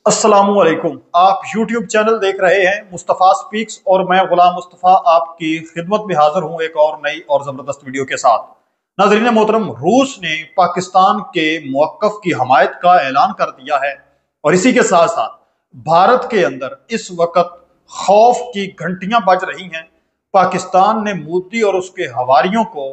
अस्सलामुअलैकुम। आप YouTube channel देख रहे हैं मुस्तफ़ा स्पीक्स और मैं गुलाम मुस्तफ़ा आपकी खिदमत में हाजिर हूं एक और नई और ज़बरदस्त वीडियो के साथ। नाज़रीन मोहतरम, रूस ने पाकिस्तान के मौक़िफ़ की हमायत का ऐलान कर दिया है और इसी के साथ साथ भारत के अंदर इस वक्त खौफ की घंटियां बज रही हैं। पाकिस्तान ने मोदी और उसके हवारियों को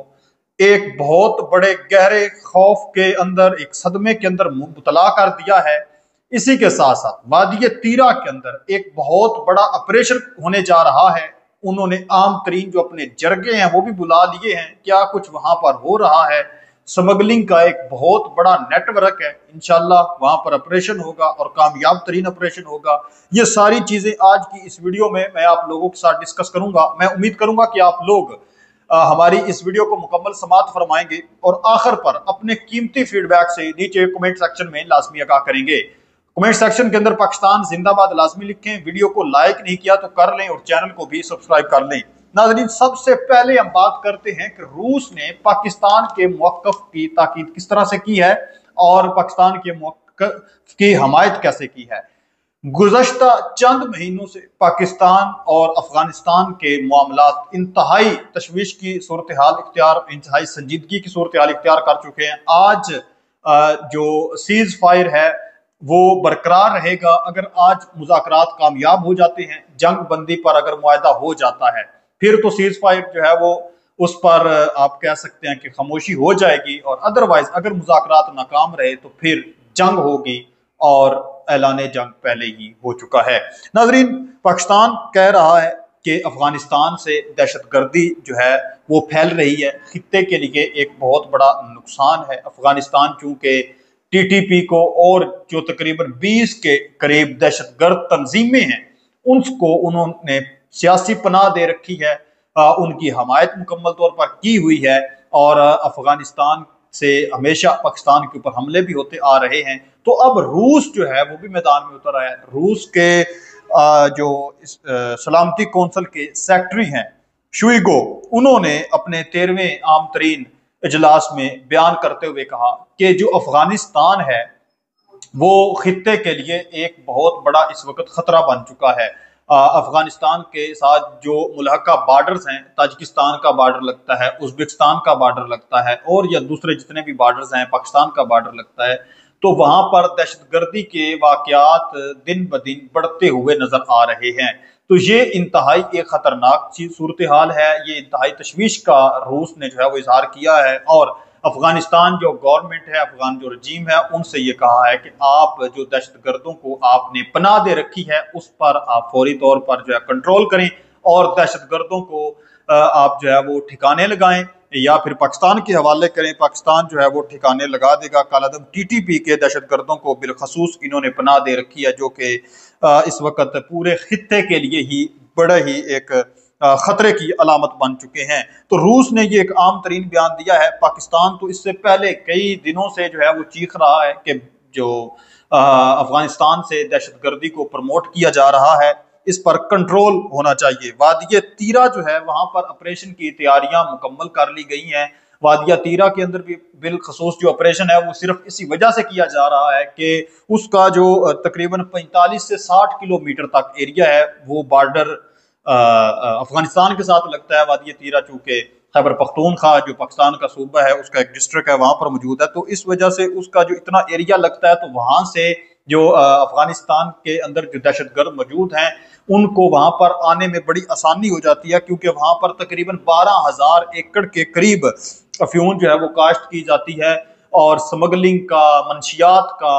एक बहुत बड़े गहरे खौफ के अंदर, एक सदमे के अंदर मुबतला कर दिया है। इसी के साथ साथ वादी तीरा के अंदर एक बहुत बड़ा ऑपरेशन होने जा रहा है। उन्होंने आम तरीन जो अपने जरगे हैं वो भी बुला लिए हैं। क्या कुछ वहां पर हो रहा है, स्मगलिंग का एक बहुत बड़ा नेटवर्क है। इंशाल्लाह वहां पर ऑपरेशन होगा और कामयाब तरीन ऑपरेशन होगा। ये सारी चीजें आज की इस वीडियो में मैं आप लोगों के साथ डिस्कस करूंगा। मैं उम्मीद करूंगा कि आप लोग हमारी इस वीडियो को मुकम्मल समाअत फरमाएंगे और आखिर पर अपने कीमती फीडबैक से नीचे कमेंट सेक्शन में लाजमी आगाह करेंगे। कमेंट सेक्शन के अंदर पाकिस्तान जिंदाबाद लाजमी लिखें। वीडियो को लाइक नहीं किया तो कर लें और चैनल को भी सब्सक्राइब कर लें। नाज़रीन, सबसे पहले हम बात करते हैं कि रूस ने पाकिस्तान के मौक़िफ़ की ताकीद किस तरह से की है और पाकिस्तान के मौक़िफ़ की हमायत कैसे की है। गुज़श्ता चंद महीनों से पाकिस्तान और अफगानिस्तान के मामलात इंतहाई तशवीश की सूरत हाल इख्तियार, इंतहाई संजीदगी की सूरत हाल इख्तियार कर चुके हैं। आज जो सीज फायर है वो बरकरार रहेगा। अगर आज मुज़ाकरात कामयाब हो जाते हैं, जंग बंदी पर अगर मुआहदा हो जाता है, फिर तो सीज फायर जो है वो उस पर आप कह सकते हैं कि खामोशी हो जाएगी। और अदरवाइज अगर मुज़ाकरात नाकाम रहे तो फिर जंग होगी और ऐलान जंग पहले ही हो चुका है। नाजरीन, पाकिस्तान कह रहा है कि अफगानिस्तान से दहशतगर्दी जो है वो फैल रही है। खित्ते के लिए एक बहुत बड़ा नुकसान है। अफगानिस्तान चूंकि TTP को और जो तकरीबन 20 के करीब दहशतगर्द तंजीमें हैं उनको उन्होंने सियासी पनाह दे रखी है। उनकी हमायत मुकम्मल तौर पर की हुई है और अफगानिस्तान से हमेशा पाकिस्तान के ऊपर हमले भी होते आ रहे हैं। तो अब रूस जो है वो भी मैदान में उतर आया है। रूस के जो सलामती कौंसिल के सेक्रेटरी हैं शुइगो, उन्होंने अपने 13वें आम तरीन इजलास में बयान करते हुए कहा कि जो अफगानिस्तान है वो खित्ते के लिए एक बहुत बड़ा इस वक्त खतरा बन चुका है। अफगानिस्तान के साथ जो मुल्हका बॉर्डर्स हैं, ताजिकिस्तान का बॉर्डर लगता है, उज्बेकिस्तान का बॉर्डर लगता है और या दूसरे जितने भी बॉर्डर्स हैं, पाकिस्तान का बॉर्डर लगता है, तो वहां पर दहशतगर्दी के वाकयात दिन ब दिन बढ़ते हुए नजर आ रहे हैं। तो ये इंतहाई एक खतरनाक चीज सूरत हाल है। ये इंतहाई तशवीश का रूस ने जो है वो इजहार किया है और अफगानिस्तान जो गवर्नमेंट है, अफगान जो रजीम है, उनसे ये कहा है कि आप जो दहशतगर्दों को आपने पनाह दे रखी है उस पर आप फौरी तौर पर जो है कंट्रोल करें और दहशतगर्दों को आप जो है वो ठिकाने लगाएं या फिर पाकिस्तान के हवाले करें। पाकिस्तान जो है वो ठिकाने लगा देगा। कालादम TTP के दहशतगर्दों को बिलखसूस इन्होंने पनाह दे रखी है, जो कि इस वक्त पूरे खित्ते के लिए ही बड़े ही एक खतरे की अलामत बन चुके हैं। तो रूस ने ये एक आम तरीन बयान दिया है। पाकिस्तान तो इससे पहले कई दिनों से जो है वो चीख रहा है कि जो अफगानिस्तान से दहशतगर्दी को प्रमोट किया जा रहा है इस पर कंट्रोल होना चाहिए। वादिया तीरा जो है वहां पर ऑपरेशन की तैयारियां मुकम्मल कर ली गई हैं। वादिया तीरा के अंदर भी बिलखसूस जो ऑपरेशन है वो सिर्फ इसी वजह से किया जा रहा है कि उसका जो तकरीबन 45 से 60 किलोमीटर तक एरिया है वो बॉर्डर अफगानिस्तान के साथ लगता है। वादिया तीरा चूंकि खैबर पख्तूनख्वा जो पाकिस्तान का सूबा है उसका एक डिस्ट्रिक्ट है, वहां पर मौजूद है, तो इस वजह से उसका जो इतना एरिया लगता है तो वहां से जो अफगानिस्तान के अंदर जो दहशतगर्द मौजूद हैं उनको वहां पर आने में बड़ी आसानी हो जाती है, क्योंकि वहां पर तकरीबन 12,000 एकड़ के करीब अफ्यून जो है वो काश्त की जाती है और स्मगलिंग का, मंशियात का,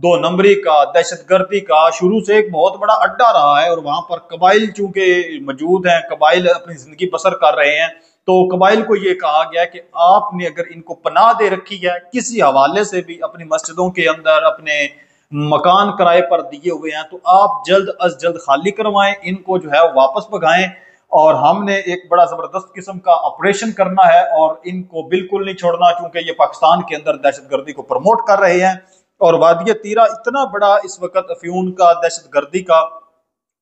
2 नंबरी का, दहशतगर्दी का शुरू से एक बहुत बड़ा अड्डा रहा है। और वहां पर कबाइल चूंकि मौजूद हैं, कबाइल अपनी जिंदगी बसर कर रहे हैं, तो कबाइल को ये कहा गया कि आपने अगर इनको पनाह दे रखी है किसी हवाले से भी, अपनी मस्जिदों के अंदर अपने मकान किराए पर दिए हुए हैं, तो आप जल्द अज जल्द खाली करवाएं, इनको जो है वापस भगाएं और हमने एक बड़ा जबरदस्त किस्म का ऑपरेशन करना है और इनको बिल्कुल नहीं छोड़ना, क्योंकि ये पाकिस्तान के अंदर दहशतगर्दी को प्रमोट कर रहे हैं। और वादिया तीरा इतना बड़ा इस वक्त अफ्यून का, दहशतगर्दी का,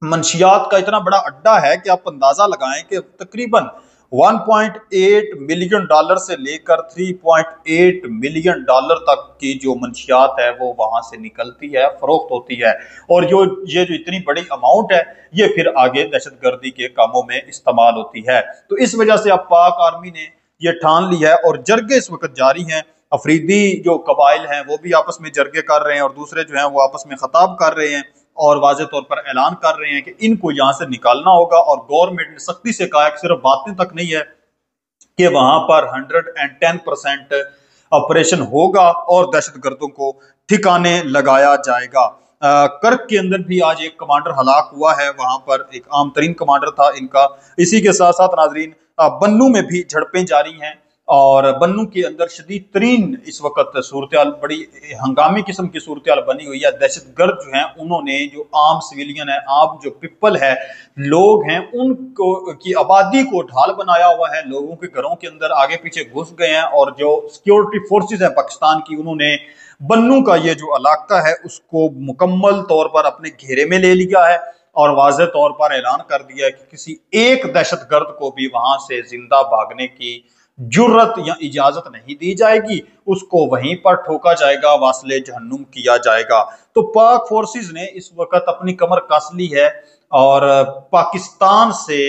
मंशियात का इतना बड़ा अड्डा है कि आप अंदाजा लगाएं कि तकरीबन $1.8 मिलियन से लेकर $3.8 मिलियन तक की जो मंशियात है वो वहां से निकलती है, फरोख्त होती है। और ये जो इतनी बड़ी अमाउंट है ये फिर आगे दहशतगर्दी के कामों में इस्तेमाल होती है। तो इस वजह से अब पाक आर्मी ने ये ठान लिया है और जरगे इस वक्त जारी हैं। अफरीदी जो कबाइल हैं वो भी आपस में जरगे कर रहे हैं और दूसरे जो हैं वो आपस में खताब कर रहे हैं और वाज़े तौर पर ऐलान कर रहे हैं कि इनको यहाँ से निकालना होगा। और गवर्नमेंट ने सख्ती से कहा है कि सिर्फ बातें तक नहीं है कि वहां पर 110% ऑपरेशन होगा और दहशतगर्दों को ठिकाने लगाया जाएगा। कर्क के अंदर भी आज एक कमांडर हलाक हुआ है, वहां पर एक आम तरीन कमांडर था इनका। इसी के साथ साथ नाजरीन बन्नू में भी झड़पें जारी हैं और बन्नू के अंदर शदीद तरीन इस वक्त सूरत बड़ी हंगामी किस्म की सूरत बनी हुई है। दहशतगर्द जो हैं उन्होंने जो आम सिविलियन है, आम जो पीपल है, लोग हैं, उनको की आबादी को ढाल बनाया हुआ है। लोगों के घरों के अंदर आगे पीछे घुस गए हैं और जो सिक्योरिटी फोर्सेस है पाकिस्तान की, उन्होंने बन्नू का ये जो इलाका है उसको मुकम्मल तौर पर अपने घेरे में ले लिया है और वाज़ेह तौर पर ऐलान कर दिया है कि किसी एक दहशतगर्द को भी वहां से जिंदा भागने की जुर्रत या इजाजत नहीं दी जाएगी, उसको वहीं पर ठोका जाएगा, वासले जहन्नुम किया जाएगा। तो पाक फोर्सेस ने इस वक्त अपनी कमर कस ली है और पाकिस्तान से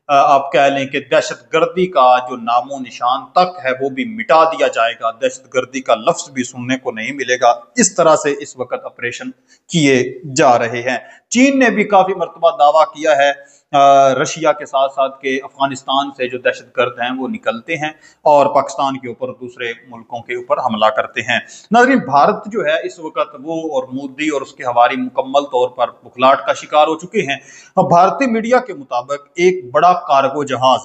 आप कह लें कि दहशतगर्दी का जो नामो निशान तक है वो भी मिटा दिया जाएगा, दहशतगर्दी का लफ्ज भी सुनने को नहीं मिलेगा। इस तरह से इस वक्त ऑपरेशन किए जा रहे हैं। चीन ने भी काफी मरतबा दावा किया है रशिया के साथ साथ के अफगानिस्तान से जो दहशतगर्द हैं वो निकलते हैं और पाकिस्तान के ऊपर दूसरे मुल्कों के ऊपर हमला करते हैं। नाज़रीन, भारत जो है इस वक्त वो और मोदी और उसके हवारी मुकम्मल तौर पर बुखलाहट का शिकार हो चुके हैं। अब भारतीय मीडिया के मुताबिक एक बड़ा कार्गो जहाज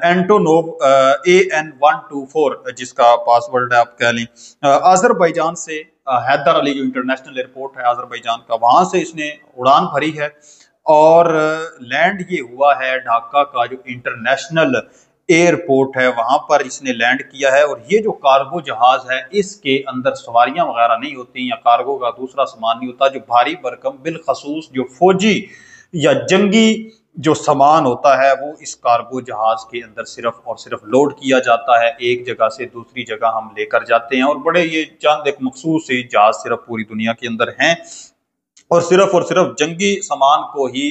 एंटोनोव AN-124 जिसका पासवर्ड है आप कह लें, आज़रबाईजान से हैदर अली जो इंटरनेशनल एयरपोर्ट है आज़रबाईजान का, वहां से इसने उड़ान भरी है और लैंड ये हुआ है ढाका का जो इंटरनेशनल एयरपोर्ट है वहां पर इसने लैंड किया है। और ये जो कार्गो जहाज है इसके अंदर सवारियां वगैरह नहीं होती या कार्गो का दूसरा सामान नहीं होता। जो भारी भरकम बिलखसूस जो फौजी या जंगी जो सामान होता है वो इस कार्गो जहाज के अंदर सिर्फ और सिर्फ लोड किया जाता है। एक जगह से दूसरी जगह हम लेकर जाते हैं और बड़े ये चंद एक मखसूस से जहाज सिर्फ पूरी दुनिया के अंदर हैं और सिर्फ जंगी सामान को ही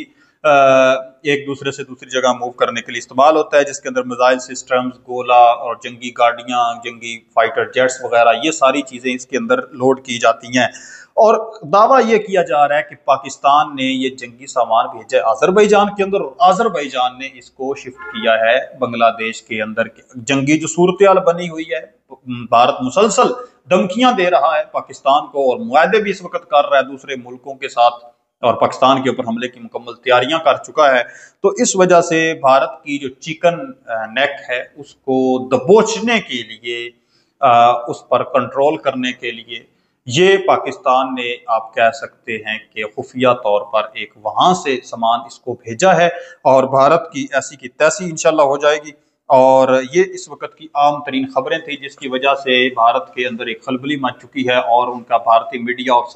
एक दूसरे से दूसरी जगह मूव करने के लिए इस्तेमाल होता है, जिसके अंदर मिसाइल सिस्टम्स, गोला और जंगी गाड़ियां, जंगी फाइटर जेट्स वगैरह ये सारी चीजें इसके अंदर लोड की जाती हैं। और दावा यह किया जा रहा है कि पाकिस्तान ने ये जंगी सामान भेजा है आज़रबाईजान के अंदर और आज़रबाईजान ने इसको शिफ्ट किया है बांग्लादेश के अंदर। जंगी जो सूरत बनी हुई है, भारत मुसलसल धमकियां दे रहा है पाकिस्तान को और मुआहदे भी इस वक्त कर रहा है दूसरे मुल्कों के साथ और पाकिस्तान के ऊपर हमले की मुकम्मल तैयारियां कर चुका है। तो इस वजह से भारत की जो चिकन नेक है उसको दबोचने के लिए, उस पर कंट्रोल करने के लिए ये पाकिस्तान ने आप कह सकते हैं कि खुफिया तौर पर एक वहां से सामान इसको भेजा है और भारत की ऐसी की तैसी इंशाल्लाह हो जाएगी। और ये इस वक्त की आम तरीन खबरें थी जिसकी वजह से भारत के अंदर एक खलबली मच चुकी है और उनका भारतीय मीडिया और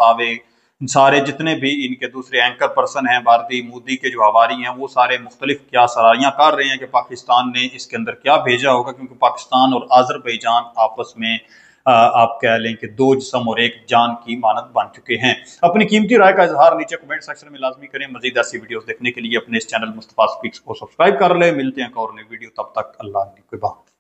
सारे जितने भी इनके दूसरे एंकर पर्सन हैं भारतीय मोदी के जो हवारी हैं वो सारे मुख्तलिफ क्या सराहियां कर रहे हैं कि पाकिस्तान ने इसके अंदर क्या भेजा होगा, क्योंकि पाकिस्तान और आज़रबाईजान आपस में आप कह लें कि दो जिस्म और एक जान की मानद बन चुके हैं। अपनी कीमती राय का इजहार नीचे कमेंट सेक्शन में लाजमी करें। मजीद ऐसी वीडियोस देखने के लिए अपने इस चैनल मुस्तफा स्पीक्स को सब्सक्राइब कर ले। मिलते हैं एक और नई वीडियो, तब तक अल्लाह निगहबान।